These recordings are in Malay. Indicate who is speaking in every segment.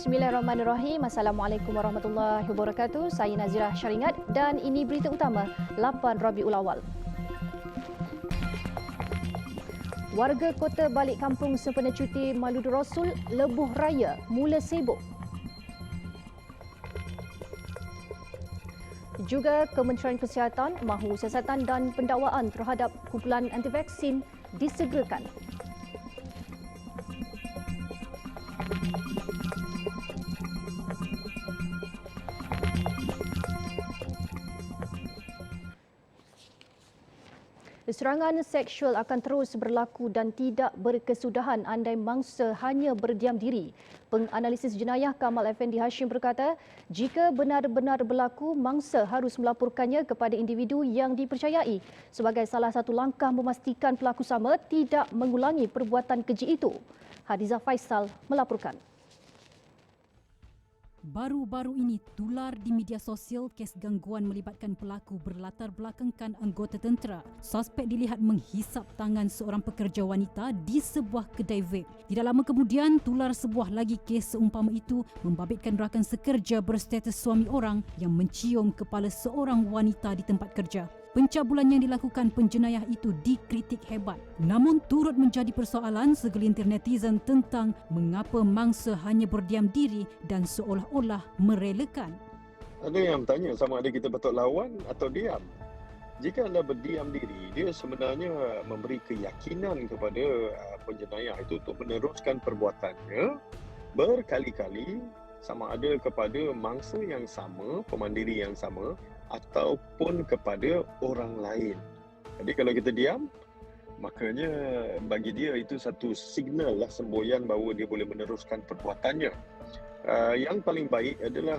Speaker 1: Bismillahirrahmanirrahim. Assalamualaikum warahmatullahi wabarakatuh. Saya Nazirah Syaringat dan ini berita utama 8 Rabiul Awal. Warga Kota Balik Kampung sempena cuti Maulud Rasul Lebuh Raya mula sibuk. Juga Kementerian Kesihatan mahu siasatan dan pendakwaan terhadap kumpulan anti vaksin disegerakan. Serangan seksual akan terus berlaku dan tidak berkesudahan andai mangsa hanya berdiam diri. Penganalisis jenayah Kamal Effendi Hashim berkata, jika benar-benar berlaku, mangsa harus melaporkannya kepada individu yang dipercayai sebagai salah satu langkah memastikan pelaku sama tidak mengulangi perbuatan keji itu. Hadiza Faisal melaporkan.
Speaker 2: Baru-baru ini tular di media sosial kes gangguan melibatkan pelaku berlatar belakangkan anggota tentera. Suspek dilihat menghisap tangan seorang pekerja wanita di sebuah kedai vape. Tidak lama kemudian tular sebuah lagi kes seumpama itu membabitkan rakan sekerja berstatus suami orang yang mencium kepala seorang wanita di tempat kerja. Pencabulan yang dilakukan penjenayah itu dikritik hebat. Namun turut menjadi persoalan segelintir netizen tentang mengapa mangsa hanya berdiam diri dan seolah-olah merelakan.
Speaker 3: Ada yang bertanya sama ada kita patut lawan atau diam. Jika anda berdiam diri, dia sebenarnya memberi keyakinan kepada penjenayah itu untuk meneruskan perbuatannya berkali-kali sama ada kepada mangsa yang sama, pemandiri yang sama ataupun kepada orang lain. Jadi kalau kita diam, makanya bagi dia itu satu signal lah, semboyan bahawa dia boleh meneruskan perbuatannya. Yang paling baik adalah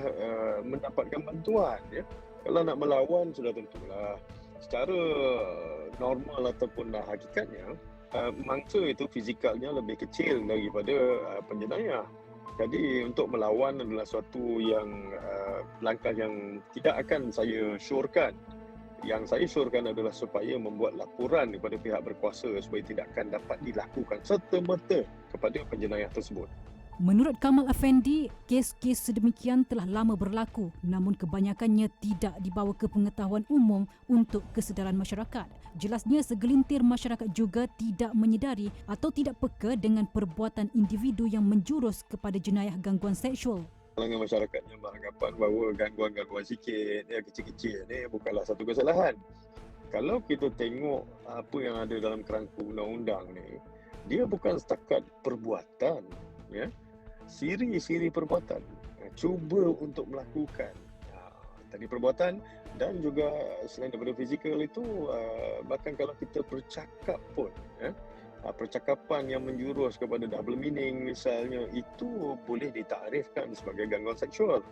Speaker 3: mendapatkan bantuan. Ya. Kalau nak melawan sudah tentulah secara normal ataupun hakikatnya mangsa itu fizikalnya lebih kecil daripada penjenayah. Jadi untuk melawan adalah suatu yang langkah yang tidak akan saya syorkan. Yang saya syorkan adalah supaya membuat laporan kepada pihak berkuasa supaya tidak akan dapat dilakukan serta-merta kepada penjenayah tersebut.
Speaker 2: Menurut Kamal Effendi, kes-kes sedemikian telah lama berlaku namun kebanyakannya tidak dibawa ke pengetahuan umum untuk kesedaran masyarakat. Jelasnya segelintir masyarakat juga tidak menyedari atau tidak peka dengan perbuatan individu yang menjurus kepada jenayah gangguan seksual.
Speaker 3: Kalangan masyarakat yang beranggapan bahawa gangguan-gangguan sikit, kecil-kecil ni bukanlah satu kesalahan. Kalau kita tengok apa yang ada dalam kerangka undang-undang ni, dia bukan setakat perbuatan, ya. Siri-siri perbuatan, cuba untuk melakukan tadi perbuatan dan juga selain daripada fizikal itu bahkan kalau kita bercakap pun percakapan yang menjurus kepada double meaning misalnya itu boleh ditakrifkan sebagai gangguan seksual.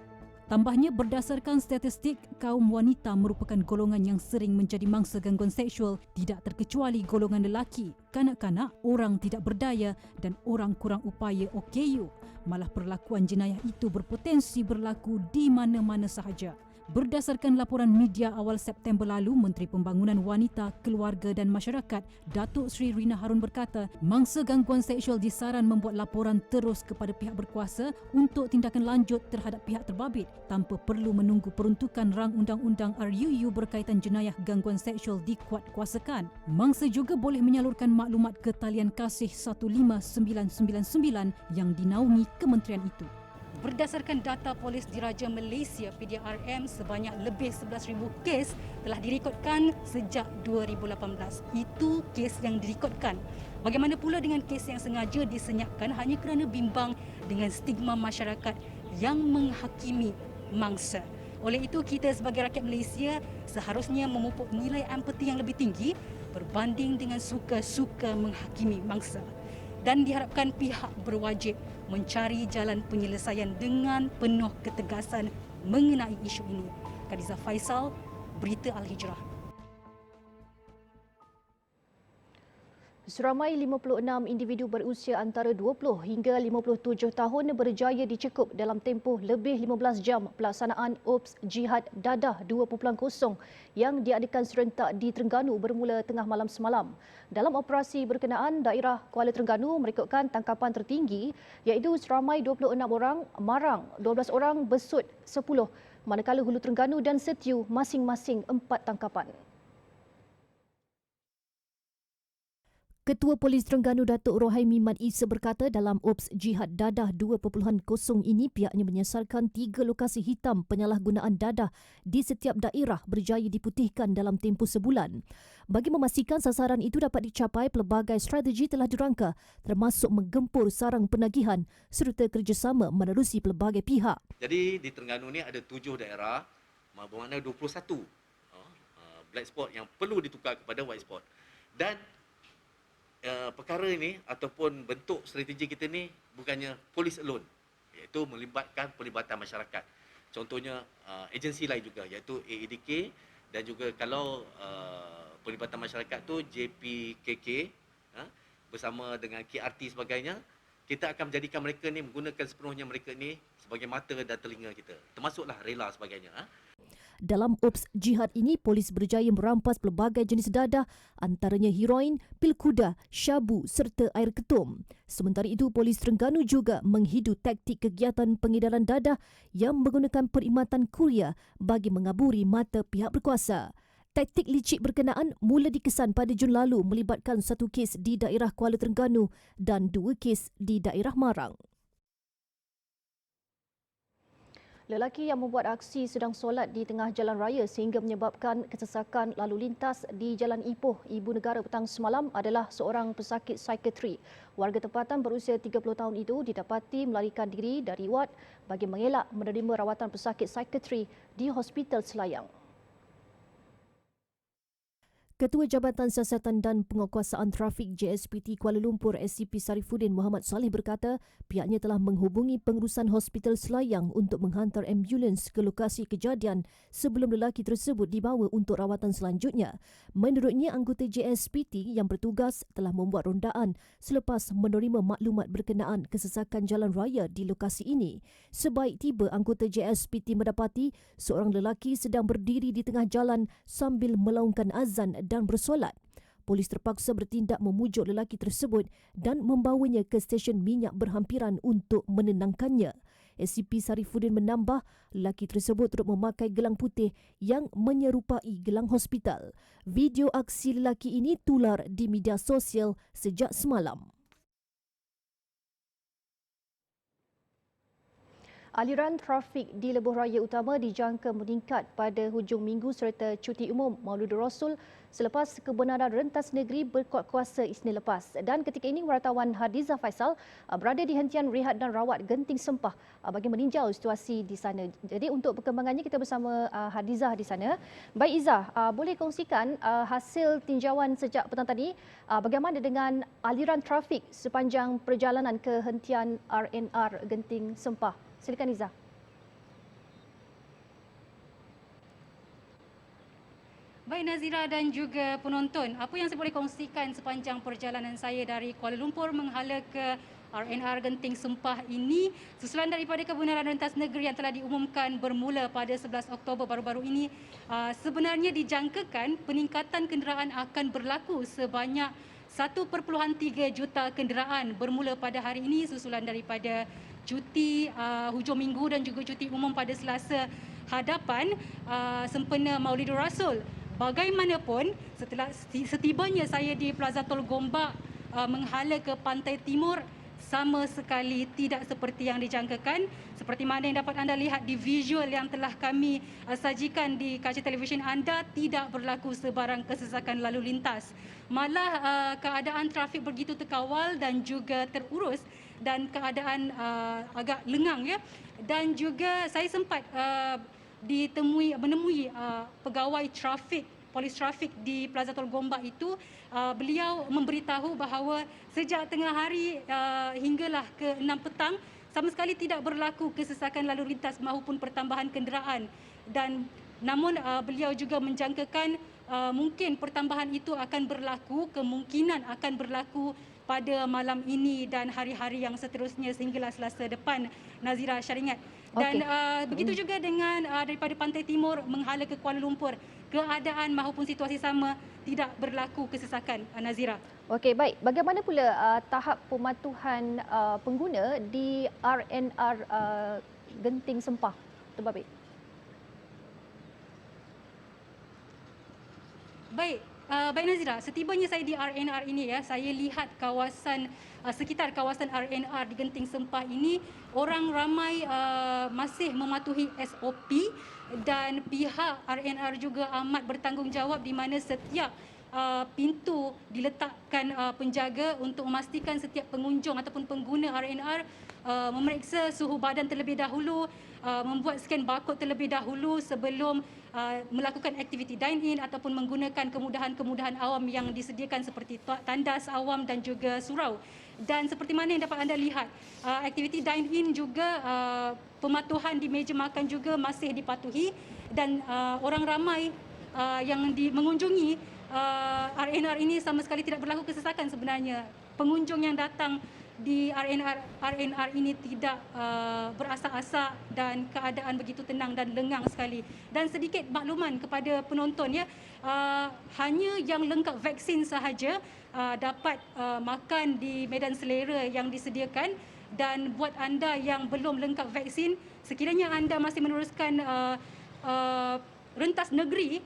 Speaker 2: Tambahnya, berdasarkan statistik, kaum wanita merupakan golongan yang sering menjadi mangsa gangguan seksual, tidak terkecuali golongan lelaki, kanak-kanak, orang tidak berdaya dan orang kurang upaya OKU. Malah perlakuan jenayah itu berpotensi berlaku di mana-mana sahaja. Berdasarkan laporan media awal September lalu, Menteri Pembangunan Wanita, Keluarga dan Masyarakat, Datuk Seri Rina Harun berkata, mangsa gangguan seksual disaran membuat laporan terus kepada pihak berkuasa untuk tindakan lanjut terhadap pihak terbabit tanpa perlu menunggu peruntukan rang undang-undang RUU berkaitan jenayah gangguan seksual dikuatkuasakan. Mangsa juga boleh menyalurkan maklumat ke talian kasih 15999 yang dinaungi kementerian itu. Berdasarkan data Polis Diraja Malaysia PDRM, sebanyak lebih 11,000 kes telah direkodkan sejak 2018. Itu kes yang direkodkan. Bagaimana pula dengan kes yang sengaja disenyapkan hanya kerana bimbang dengan stigma masyarakat yang menghakimi mangsa? Oleh itu, kita sebagai rakyat Malaysia seharusnya memupuk nilai empati yang lebih tinggi berbanding dengan suka-suka menghakimi mangsa. Dan diharapkan pihak berwajib mencari jalan penyelesaian dengan penuh ketegasan mengenai isu ini. Hadiza Faisal, Berita Al-Hijrah.
Speaker 1: Seramai 56 individu berusia antara 20 hingga 57 tahun berjaya dicekup dalam tempoh lebih 15 jam pelaksanaan Ops Jihad Dadah 2.0 yang diadakan serentak di Terengganu bermula tengah malam semalam. Dalam operasi berkenaan, daerah Kuala Terengganu merekodkan tangkapan tertinggi iaitu seramai 26 orang, Marang 12 orang, Besut 10, manakala Hulu Terengganu dan Setiu masing-masing 4 tangkapan. Ketua Polis Terengganu Datuk Rohaimi Mat Isa berkata dalam Ops Jihad Dadah 2.0 ini pihaknya menyasarkan 3 lokasi hitam penyalahgunaan dadah di setiap daerah berjaya diputihkan dalam tempoh sebulan. Bagi memastikan sasaran itu dapat dicapai, pelbagai strategi telah dirangka termasuk menggempur sarang penagihan serta kerjasama menerusi pelbagai pihak.
Speaker 4: Jadi di Terengganu ni ada 7 daerah bermakna 21 black spot yang perlu ditukar kepada white spot. Dan perkara ini ataupun bentuk strategi kita ni bukannya polis alone, iaitu melibatkan pelibatan masyarakat. Contohnya agensi lain juga iaitu AEDK dan juga kalau pelibatan masyarakat tu JPKK bersama dengan KRT sebagainya, kita akan menjadikan mereka ni menggunakan sepenuhnya mereka ni sebagai mata dan telinga kita. Termasuklah rela sebagainya.
Speaker 1: Dalam Ops Jihad ini, polis berjaya merampas pelbagai jenis dadah antaranya heroin, pil kuda, syabu serta air ketum. Sementara itu, polis Terengganu juga menghidu taktik kegiatan pengedaran dadah yang menggunakan perkhidmatan kurier bagi mengaburi mata pihak berkuasa. Taktik licik berkenaan mula dikesan pada Jun lalu melibatkan 1 kes di daerah Kuala Terengganu dan 2 kes di daerah Marang. Lelaki yang membuat aksi sedang solat di tengah jalan raya sehingga menyebabkan kesesakan lalu lintas di Jalan Ipoh, Ibu Negara petang semalam adalah seorang pesakit psikiatri. Warga tempatan berusia 30 tahun itu didapati melarikan diri dari wad bagi mengelak menerima rawatan pesakit psikiatri di Hospital Selayang. Ketua Jabatan Siasatan dan Penguatkuasaan Trafik JSPT Kuala Lumpur SCP Sarifuddin Muhammad Saleh berkata pihaknya telah menghubungi pengurusan Hospital Selayang untuk menghantar ambulans ke lokasi kejadian sebelum lelaki tersebut dibawa untuk rawatan selanjutnya. Menurutnya, anggota JSPT yang bertugas telah membuat rondaan selepas menerima maklumat berkenaan kesesakan jalan raya di lokasi ini. Sebaik tiba, anggota JSPT mendapati seorang lelaki sedang berdiri di tengah jalan sambil melaungkan azan dan bersolat. Polis terpaksa bertindak memujuk lelaki tersebut dan membawanya ke stesen minyak berhampiran untuk menenangkannya. SCP Sarifuddin menambah, lelaki tersebut turut memakai gelang putih yang menyerupai gelang hospital. Video aksi lelaki ini tular di media sosial sejak semalam. Aliran trafik di lebuh raya utama dijangka meningkat pada hujung minggu serta cuti umum Maulid Rasul selepas kebenaran rentas negeri berkuat kuasa Isnin lepas. Dan ketika ini wartawan Hadiza Faisal berada di hentian rehat dan rawat Genting Sempah bagi meninjau situasi di sana. Jadi untuk perkembangannya kita bersama Hadiza di sana. Baik Izzah, boleh kongsikan hasil tinjauan sejak petang tadi bagaimana dengan aliran trafik sepanjang perjalanan ke hentian RNR Genting Sempah? Silakan Izzah.
Speaker 5: Baik Nazira dan juga penonton, apa yang saya boleh kongsikan sepanjang perjalanan saya dari Kuala Lumpur menghala ke RNR Genting Sempah ini susulan daripada kebenaran rentas negeri yang telah diumumkan bermula pada 11 Oktober baru-baru ini, sebenarnya dijangkakan peningkatan kenderaan akan berlaku sebanyak 1.3 juta kenderaan bermula pada hari ini susulan daripada cuti hujung minggu dan juga cuti umum pada Selasa hadapan sempena Maulidur Rasul. Bagaimanapun, setelah setibanya saya di Plaza Tol Gombak menghala ke Pantai Timur, sama sekali tidak seperti yang dijangkakan. Seperti mana yang dapat anda lihat di visual yang telah kami sajikan di kaca televisyen anda, tidak berlaku sebarang kesesakan lalu lintas. Malah keadaan trafik begitu terkawal dan juga terurus dan keadaan agak lengang ya. Dan juga saya sempat menemui pegawai trafik, polis trafik di Plaza Tol Gombak itu. Beliau memberitahu bahawa sejak tengah hari hinggalah ke 6 petang sama sekali tidak berlaku kesesakan lalu lintas maupun pertambahan kenderaan. Dan namun beliau juga menjangkakan mungkin pertambahan itu akan berlaku, kemungkinan akan berlaku pada malam ini dan hari-hari yang seterusnya sehinggalah Selasa depan, Nazira Syaringat. Dan begitu juga dengan daripada Pantai Timur menghala ke Kuala Lumpur, keadaan maupun situasi sama, tidak berlaku kesesakan, Nazira.
Speaker 1: Okey, baik. Bagaimana pula tahap pematuhan pengguna di RNR Genting Sempah, Dr. Babik?
Speaker 5: Baik, baik Nazira, setibanya saya di RNR ini ya, saya lihat kawasan sekitar kawasan RNR di Genting Sempah ini orang ramai masih mematuhi SOP dan pihak RNR juga amat bertanggungjawab di mana setiap pintu diletakkan penjaga untuk memastikan setiap pengunjung ataupun pengguna RNR memeriksa suhu badan terlebih dahulu, membuat scan barcode terlebih dahulu sebelum melakukan aktiviti dine-in ataupun menggunakan kemudahan-kemudahan awam yang disediakan seperti tandas awam dan juga surau. Dan seperti mana yang dapat anda lihat, aktiviti dine-in juga pematuhan di meja makan juga masih dipatuhi dan orang ramai yang mengunjungi RNR ini sama sekali tidak berlaku kesesakan sebenarnya. Pengunjung yang datang di RNR ini tidak berasak-asak dan keadaan begitu tenang dan lengang sekali. Dan sedikit makluman kepada penonton ya, hanya yang lengkap vaksin sahaja dapat makan di medan selera yang disediakan. Dan buat anda yang belum lengkap vaksin, sekiranya anda masih meneruskan rentas negeri,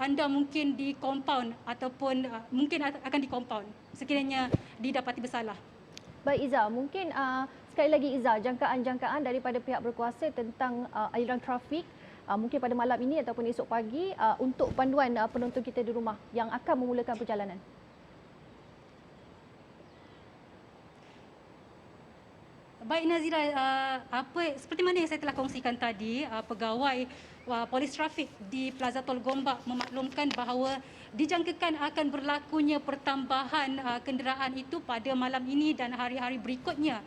Speaker 5: anda mungkin di compound ataupun mungkin akan di compound sekiranya didapati bersalah.
Speaker 1: Baik Iza, mungkin sekali lagi Iza, jangkaan-jangkaan daripada pihak berkuasa tentang aliran trafik mungkin pada malam ini ataupun esok pagi untuk panduan penonton kita di rumah yang akan memulakan perjalanan.
Speaker 5: Baik Nazira, seperti mana yang saya telah kongsikan tadi, pegawai polis trafik di Plaza Tol Gombak memaklumkan bahawa dijangkakan akan berlakunya pertambahan kenderaan itu pada malam ini dan hari-hari berikutnya.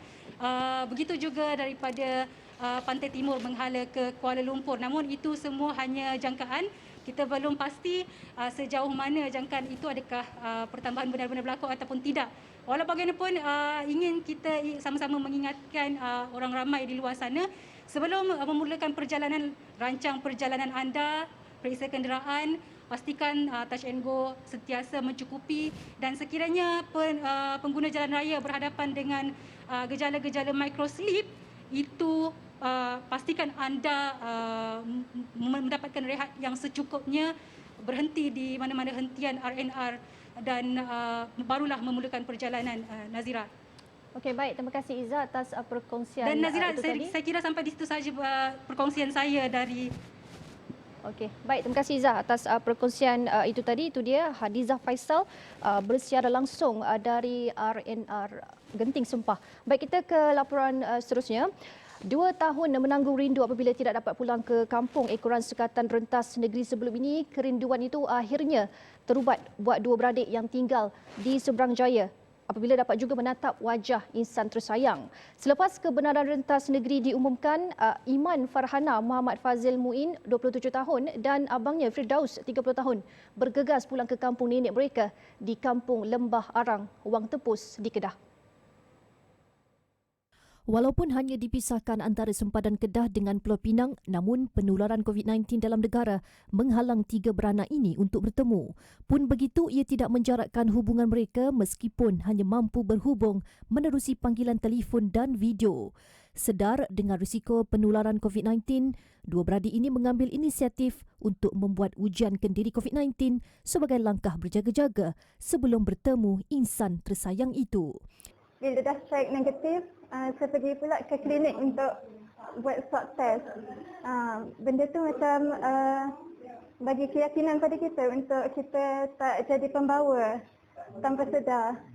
Speaker 5: Begitu juga daripada Pantai Timur menghala ke Kuala Lumpur. Namun itu semua hanya jangkaan. Kita belum pasti sejauh mana jangkaan itu, adakah pertambahan benar-benar berlaku ataupun tidak. Walau bagaimanapun ingin kita sama-sama mengingatkan orang ramai di luar sana, sebelum memulakan perjalanan, rancang perjalanan anda, periksa kenderaan, pastikan touch and go sentiasa mencukupi dan sekiranya pengguna jalan raya berhadapan dengan gejala-gejala microslip, itu pastikan anda mendapatkan rehat yang secukupnya, berhenti di mana-mana hentian RNR dan barulah memulakan perjalanan, Nazira.
Speaker 1: Okey, baik. Terima kasih Iza atas perkongsian
Speaker 5: Dan Nazira,
Speaker 1: itu tadi.
Speaker 5: saya kira sampai di situ saja perkongsian saya dari...
Speaker 1: Okey, baik. Terima kasih Iza atas perkongsian itu tadi. Itu dia Hadizah Faisal bersiara langsung dari RNR Genting Sempah. Baik, kita ke laporan seterusnya. 2 tahun menanggung rindu apabila tidak dapat pulang ke kampung ekoran Sekatan Rentas Negeri sebelum ini. Kerinduan itu akhirnya terubat buat dua beradik yang tinggal di Seberang Jaya apabila dapat juga menatap wajah insan tersayang. Selepas kebenaran rentas negeri diumumkan, Iman Farhana Muhammad Fazil Muin, 27 tahun dan abangnya Firdaus, 30 tahun, bergegas pulang ke kampung nenek mereka di Kampung Lembah Arang, Wang Tepus di Kedah.
Speaker 6: Walaupun hanya dipisahkan antara sempadan Kedah dengan Pulau Pinang, namun penularan COVID-19 dalam negara menghalang tiga beranak ini untuk bertemu. Pun begitu, ia tidak menjarakkan hubungan mereka meskipun hanya mampu berhubung menerusi panggilan telefon dan video. Sedar dengan risiko penularan COVID-19, dua beradik ini mengambil inisiatif untuk membuat ujian kendiri COVID-19 sebagai langkah berjaga-jaga sebelum bertemu insan tersayang itu.
Speaker 7: Bila dah check negatif, saya pergi pula ke klinik untuk buat swab test. Benda tu macam bagi keyakinan pada kita untuk kita tak jadi pembawa tanpa sedar.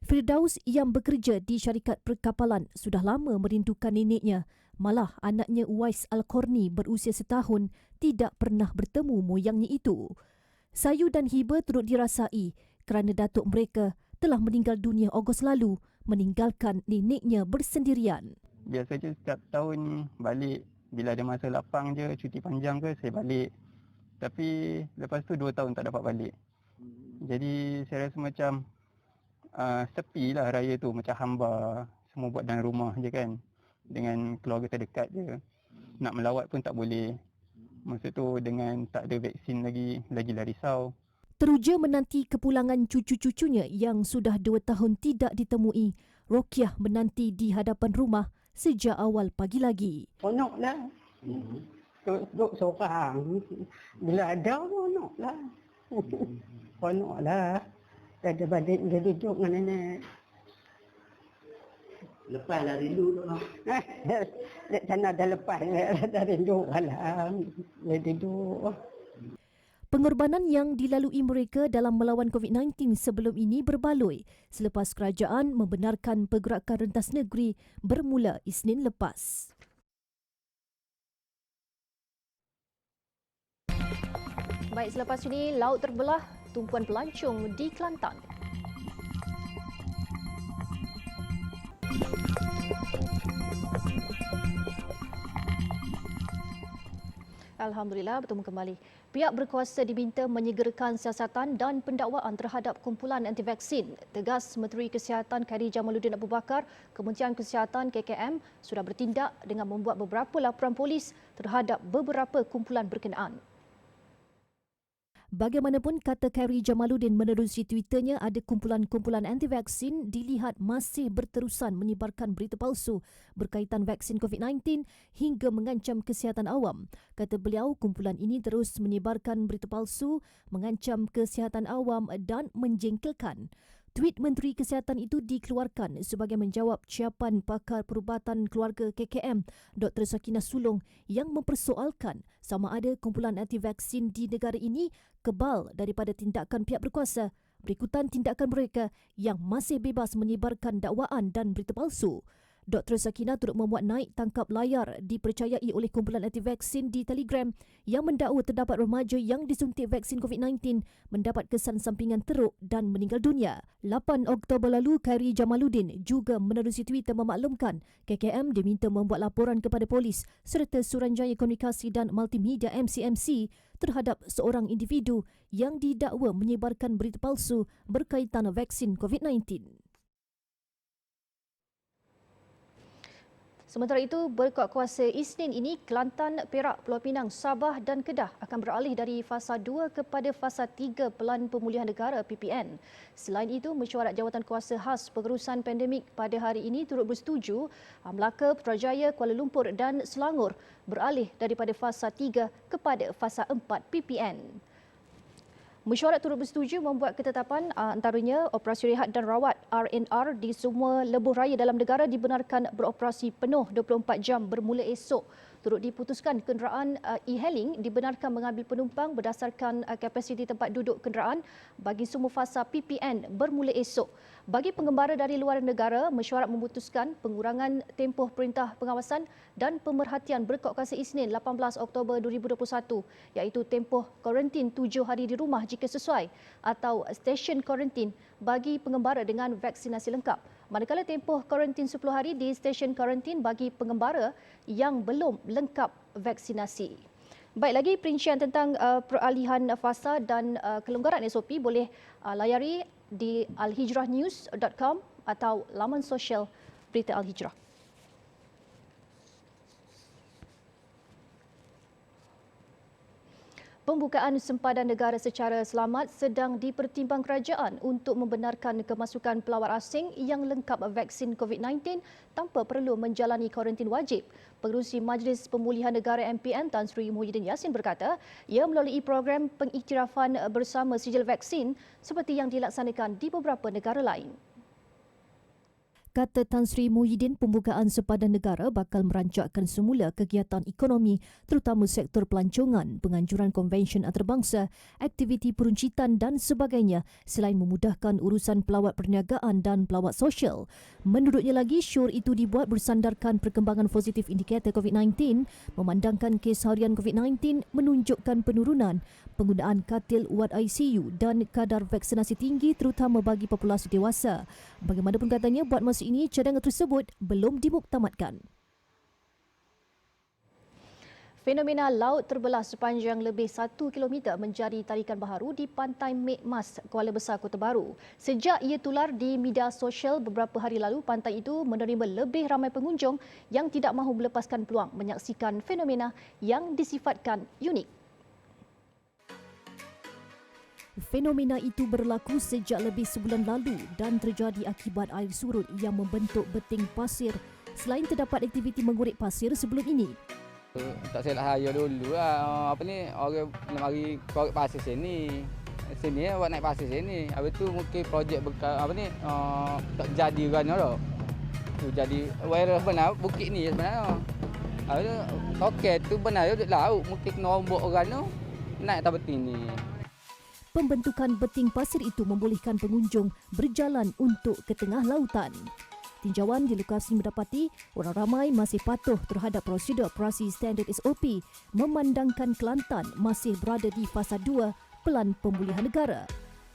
Speaker 6: Firdaus yang bekerja di syarikat perkapalan sudah lama merindukan neneknya. Malah anaknya Uwais Al-Qorni berusia setahun tidak pernah bertemu moyangnya itu. Sayu dan hiba turut dirasai kerana datuk mereka telah meninggal dunia Ogos lalu, meninggalkan neneknya bersendirian.
Speaker 8: Biasanya setiap tahun balik bila ada masa lapang je, cuti panjang ke, saya balik Tapi lepas tu 2 tahun tak dapat balik. Jadi saya rasa macam sepi lah raya tu, macam hamba. Semua buat dalam rumah je kan. Dengan keluarga terdekat je. Nak melawat pun tak boleh. Masa tu dengan tak ada vaksin lagilah risau.
Speaker 6: Teruja menanti kepulangan cucu-cucunya yang sudah 2 tahun tidak ditemui. Rokiah menanti di hadapan rumah sejak awal pagi lagi.
Speaker 9: Seronoklah. Duduk seorang. Bila ada seronoklah. Seronoklah. Dah ada balik dia duduk dengan nenek.
Speaker 10: Lepas dah rindu tu nak.
Speaker 9: Dek sana dah lepas. Dah rindu lah. Dia duduk.
Speaker 6: Pengorbanan yang dilalui mereka dalam melawan COVID-19 sebelum ini berbaloi selepas kerajaan membenarkan pergerakan rentas negeri bermula Isnin lepas.
Speaker 1: Baik, selepas ini laut terbelah, tumpuan pelancong di Kelantan. Alhamdulillah, bertemu kembali. Pihak berkuasa diminta menyegerakan siasatan dan pendakwaan terhadap kumpulan anti-vaksin. Tegas Menteri Kesihatan Khairy Jamaluddin Abu Bakar, Kementerian Kesihatan KKM sudah bertindak dengan membuat beberapa laporan polis terhadap beberapa kumpulan berkenaan.
Speaker 6: Bagaimanapun, kata Khairy Jamaluddin menerusi Twitternya, ada kumpulan-kumpulan anti-vaksin dilihat masih berterusan menyebarkan berita palsu berkaitan vaksin COVID-19 hingga mengancam kesihatan awam. Kata beliau, kumpulan ini terus menyebarkan berita palsu, mengancam kesihatan awam dan menjengkelkan. Tweet Menteri Kesihatan itu dikeluarkan sebagai menjawab ciapan pakar perubatan keluarga KKM, Dr. Sakinah Sulong yang mempersoalkan sama ada kumpulan anti-vaksin di negara ini kebal daripada tindakan pihak berkuasa berikutan tindakan mereka yang masih bebas menyebarkan dakwaan dan berita palsu. Dr. Sakinah turut memuat naik tangkap layar dipercayai oleh kumpulan anti-vaksin di Telegram yang mendakwa terdapat remaja yang disuntik vaksin COVID-19 mendapat kesan sampingan teruk dan meninggal dunia. 8 Oktober lalu, Khairy Jamaluddin juga menerusi Twitter memaklumkan KKM diminta membuat laporan kepada polis serta Suruhanjaya Komunikasi dan Multimedia MCMC terhadap seorang individu yang didakwa menyebarkan berita palsu berkaitan vaksin COVID-19.
Speaker 1: Sementara itu, berkuat kuasa Isnin ini, Kelantan, Perak, Pulau Pinang, Sabah dan Kedah akan beralih dari fasa 2 kepada fasa 3 Pelan Pemulihan Negara PPN. Selain itu, Mesyuarat Jawatan Kuasa Khas Pengurusan Pandemik pada hari ini turut bersetuju Melaka, Putrajaya, Kuala Lumpur dan Selangor beralih daripada fasa 3 kepada fasa 4 PPN. Mesyuarat turut bersetuju membuat ketetapan antaranya operasi rehat dan rawat R&R di semua lebuh raya dalam negara dibenarkan beroperasi penuh 24 jam bermula esok. Turut diputuskan kenderaan e-hailing dibenarkan mengambil penumpang berdasarkan kapasiti tempat duduk kenderaan bagi semua fasa PPN bermula esok. Bagi pengembara dari luar negara, mesyuarat memutuskan pengurangan tempoh perintah pengawasan dan pemerhatian berkuat kuasa Isnin 18 Oktober 2021 iaitu tempoh kuarantin 7 hari di rumah jika sesuai atau stesen kuarantin bagi pengembara dengan vaksinasi lengkap. Manakala tempoh kuarantin 10 hari di stesen kuarantin bagi pengembara yang belum lengkap vaksinasi. Baik, lagi perincian tentang peralihan fasa dan kelonggaran SOP boleh layari di alhijrahnews.com atau laman sosial Berita Al-Hijrah. Pembukaan sempadan negara secara selamat sedang dipertimbang kerajaan untuk membenarkan kemasukan pelawat asing yang lengkap vaksin COVID-19 tanpa perlu menjalani kuarantin wajib. Pengerusi Majlis Pemulihan Negara MPN Tan Sri Muhyiddin Yassin berkata, ia melalui program pengiktirafan bersama sijil vaksin seperti yang dilaksanakan di beberapa negara lain.
Speaker 6: Kata Tan Sri Muhyiddin, pembukaan sempadan negara bakal merancakkan semula kegiatan ekonomi terutama sektor pelancongan, penganjuran konvensyen antarabangsa, aktiviti peruncitan dan sebagainya selain memudahkan urusan pelawat perniagaan dan pelawat sosial. Menurutnya lagi, syur itu dibuat bersandarkan perkembangan positif indikator COVID-19, memandangkan kes harian COVID-19 menunjukkan penurunan penggunaan katil wad ICU dan kadar vaksinasi tinggi terutama bagi populasi dewasa. Bagaimanapun katanya, buat masa ini cadangan tersebut belum dimuktamadkan.
Speaker 1: Fenomena laut terbelah sepanjang lebih 1 km menjadi tarikan baharu di Pantai Mek Mas, Kuala Besar, Kota Baru. Sejak ia tular di media sosial beberapa hari lalu, pantai itu menerima lebih ramai pengunjung yang tidak mahu melepaskan peluang menyaksikan fenomena yang disifatkan unik.
Speaker 6: Fenomena itu berlaku sejak lebih sebulan lalu dan terjadi akibat air surut yang membentuk beting pasir selain terdapat aktiviti mengurik pasir sebelum ini.
Speaker 11: Tak silap saya dulu lah. Orang nak mari korek pasir sini. Sini buat naik pasir sini. Habis tu mungkin projek tak jadi kan tu. Jadi viral benar bukit ni sebenarnya. Habis tu toket tu benar duduk laut. Mungkin kena ombak orang tu naik atas beting ni.
Speaker 6: Pembentukan beting pasir itu membolehkan pengunjung berjalan untuk ke tengah lautan. Tinjauan di lokasi mendapati orang ramai masih patuh terhadap prosedur operasi standard SOP memandangkan Kelantan masih berada di fasa 2 Pelan Pemulihan Negara.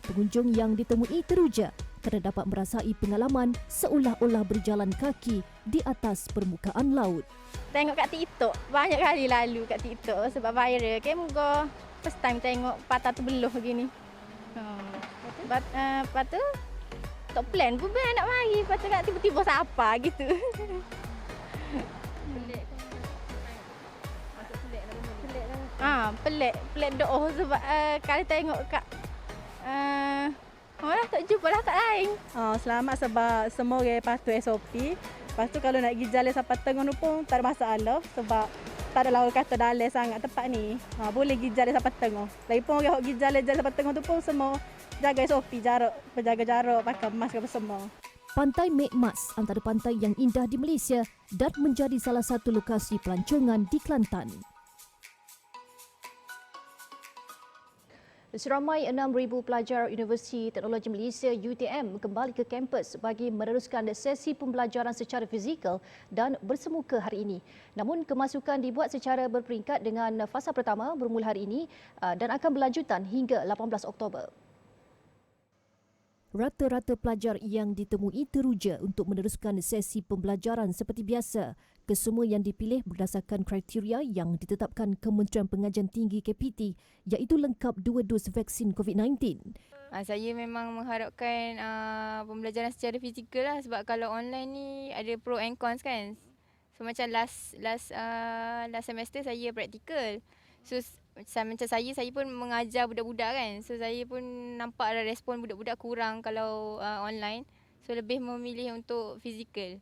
Speaker 6: Pengunjung yang ditemui teruja kerana dapat merasai pengalaman seolah-olah berjalan kaki di atas permukaan laut.
Speaker 12: Tengok kat TikTok, banyak kali lalu kat TikTok sebab viral. Moga first time tengok patah terbeluh begini. Lepas tu tak plan pun nak mari, lepas tu nak tiba-tiba siapa gitu. Pelik doa sebab kalau tengok kat orang tak jumpa lah kat lain.
Speaker 13: Selamat sebab semua orang patuh SOP. Lepas tu kalau nak pergi jalan sampai tengah tu pun tak ada masalah sebab tak ada orang kata dalai sangat tempat ni. Boleh pergi jalan sampai tengah. Lagipun orang pergi jalan sampai tengah tu pun semua jaga SOP, penjaga jarak, pakai mask apa semua.
Speaker 6: Pantai Mek Mas antara pantai yang indah di Malaysia dan menjadi salah satu lokasi pelancongan di Kelantan.
Speaker 1: Seramai 6,000 pelajar Universiti Teknologi Malaysia UTM kembali ke kampus bagi meneruskan sesi pembelajaran secara fizikal dan bersemuka hari ini. Namun kemasukan dibuat secara berperingkat dengan fasa pertama bermula hari ini dan akan berlanjutan hingga 18 Oktober.
Speaker 6: Rata-rata pelajar yang ditemui teruja untuk meneruskan sesi pembelajaran seperti biasa. Kesemua yang dipilih berdasarkan kriteria yang ditetapkan Kementerian Pengajian Tinggi KPT iaitu lengkap 2 dos vaksin COVID-19.
Speaker 12: Saya memang mengharapkan pembelajaran secara fizikal lah sebab kalau online ni ada pro and cons kan. So macam last semester saya praktikal. So macam saya pun mengajar budak-budak kan. So saya pun nampak ada respon budak-budak kurang kalau online. So lebih memilih untuk fizikal.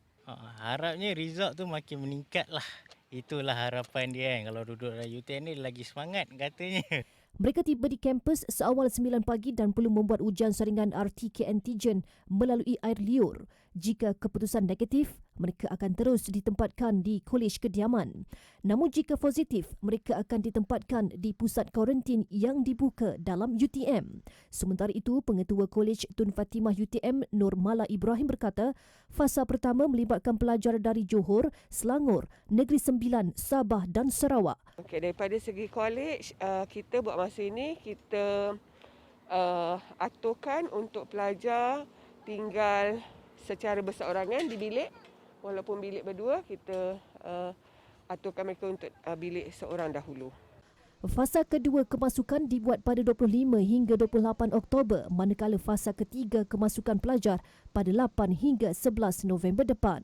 Speaker 14: Harapnya result tu makin meningkat lah. Itulah harapan dia kan. Kalau duduk dalam UTM ni lagi semangat katanya.
Speaker 6: Mereka tiba di kampus seawal 9 pagi dan perlu membuat ujian saringan RTK antigen melalui air liur. Jika keputusan negatif, mereka akan terus ditempatkan di kolej kediaman. Namun jika positif, mereka akan ditempatkan di pusat kuarantin yang dibuka dalam UTM. Sementara itu, Pengetua Kolej Tun Fatimah UTM Nur Mala Ibrahim berkata, fasa pertama melibatkan pelajar dari Johor, Selangor, Negeri Sembilan, Sabah dan Sarawak.
Speaker 15: Daripada segi kolej, kita buat masa ini, kita aturkan untuk pelajar tinggal secara berseorangan di bilik. Walaupun bilik berdua, kita aturkan mereka untuk bilik seorang dahulu.
Speaker 6: Fasa kedua kemasukan dibuat pada 25 hingga 28 Oktober, manakala fasa ketiga kemasukan pelajar pada 8 hingga 11 November depan.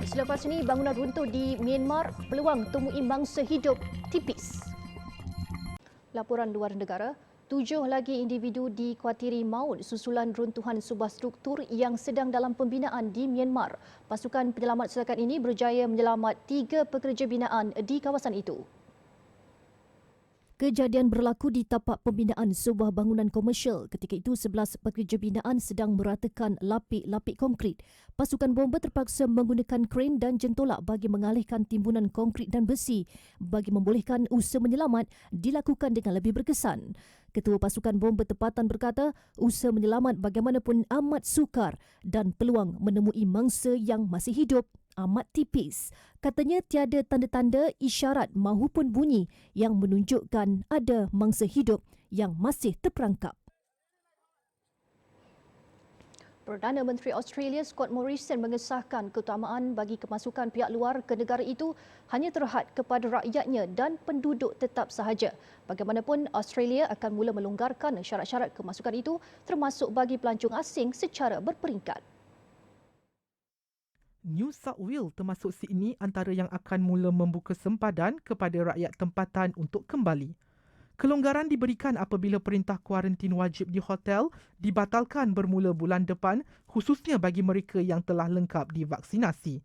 Speaker 1: Selepas ini, bangunan runtuh di Myanmar, peluang temui mangsa hidup tipis. Laporan luar negara, 7 lagi individu dikuatiri maut susulan runtuhan sebuah struktur yang sedang dalam pembinaan di Myanmar. Pasukan penyelamat setakat ini berjaya menyelamat 3 pekerja binaan di kawasan itu. Kejadian berlaku di tapak pembinaan sebuah bangunan komersial. Ketika itu, 11 pekerja binaan sedang meratakan lapik-lapik konkrit. Pasukan bomba terpaksa menggunakan kren dan jentolak bagi mengalihkan timbunan konkrit dan besi bagi membolehkan usaha menyelamat dilakukan dengan lebih berkesan. Ketua Pasukan Bomba Tempatan berkata, usaha menyelamat bagaimanapun amat sukar dan peluang menemui mangsa yang masih hidup amat tipis. Katanya tiada tanda-tanda isyarat mahupun bunyi yang menunjukkan ada mangsa hidup yang masih terperangkap. Perdana Menteri Australia Scott Morrison mengesahkan keutamaan bagi kemasukan pihak luar ke negara itu hanya terhad kepada rakyatnya dan penduduk tetap sahaja. Bagaimanapun, Australia akan mula melonggarkan syarat-syarat kemasukan itu termasuk bagi pelancong asing secara berperingkat.
Speaker 16: New South Wales termasuk Sydney antara yang akan mula membuka sempadan kepada rakyat tempatan untuk kembali. Kelonggaran diberikan apabila perintah kuarantin wajib di hotel dibatalkan bermula bulan depan, khususnya bagi mereka yang telah lengkap divaksinasi.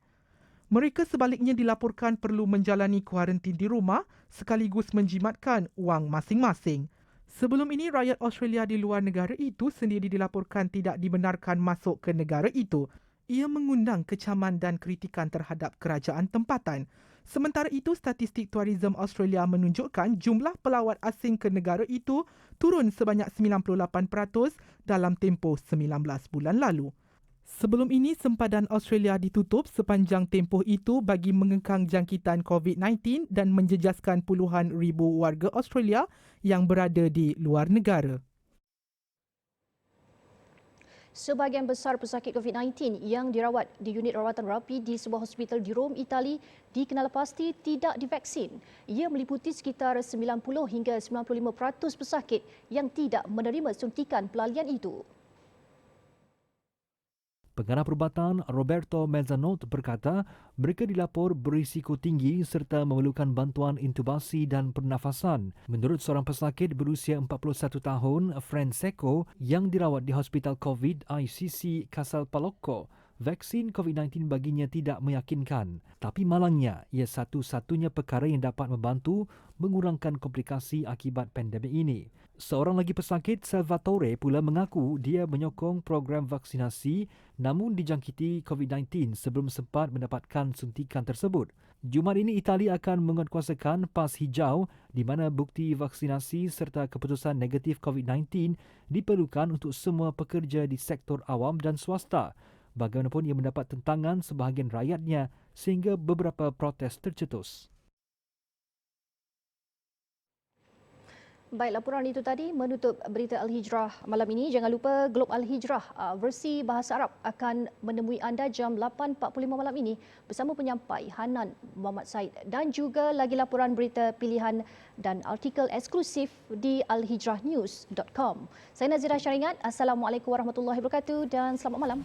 Speaker 16: Mereka sebaliknya dilaporkan perlu menjalani kuarantin di rumah sekaligus menjimatkan wang masing-masing. Sebelum ini, rakyat Australia di luar negara itu sendiri dilaporkan tidak dibenarkan masuk ke negara itu. Ia mengundang kecaman dan kritikan terhadap kerajaan tempatan. Sementara itu, statistik Tourism Australia menunjukkan jumlah pelawat asing ke negara itu turun sebanyak 98% dalam tempoh 19 bulan lalu. Sebelum ini, sempadan Australia ditutup sepanjang tempoh itu bagi mengekang jangkitan COVID-19 dan menjejaskan puluhan ribu warga Australia yang berada di luar negara.
Speaker 1: Sebahagian besar pesakit COVID-19 yang dirawat di unit rawatan rapi di sebuah hospital di Rom, Itali dikenalpasti tidak divaksin. Ia meliputi sekitar 90 hingga 95% pesakit yang tidak menerima suntikan pelalian itu.
Speaker 17: Pengarah perubatan Roberto Mezzanotte berkata mereka dilapor berisiko tinggi serta memerlukan bantuan intubasi dan pernafasan. Menurut seorang pesakit berusia 41 tahun, Francesco, yang dirawat di Hospital COVID ICC Casal Palocco, vaksin COVID-19 baginya tidak meyakinkan. Tapi malangnya, ia satu-satunya perkara yang dapat membantu mengurangkan komplikasi akibat pandemik ini. Seorang lagi pesakit, Salvatore, pula mengaku dia menyokong program vaksinasi namun dijangkiti COVID-19 sebelum sempat mendapatkan suntikan tersebut. Jumaat ini, Itali akan menguatkuasakan pas hijau di mana bukti vaksinasi serta keputusan negatif COVID-19 diperlukan untuk semua pekerja di sektor awam dan swasta. Bagaimanapun ia mendapat tentangan sebahagian rakyatnya sehingga beberapa protes tercetus.
Speaker 1: Baik, laporan itu tadi menutup berita Al-Hijrah malam ini. Jangan lupa Globe Al-Hijrah versi bahasa Arab akan menemui anda jam 8.45 malam ini bersama penyampai Hanan Muhammad Said dan juga lagi laporan berita pilihan dan artikel eksklusif di alhijrahnews.com. Saya Nazira Syaringat. Assalamualaikum warahmatullahi wabarakatuh dan selamat malam.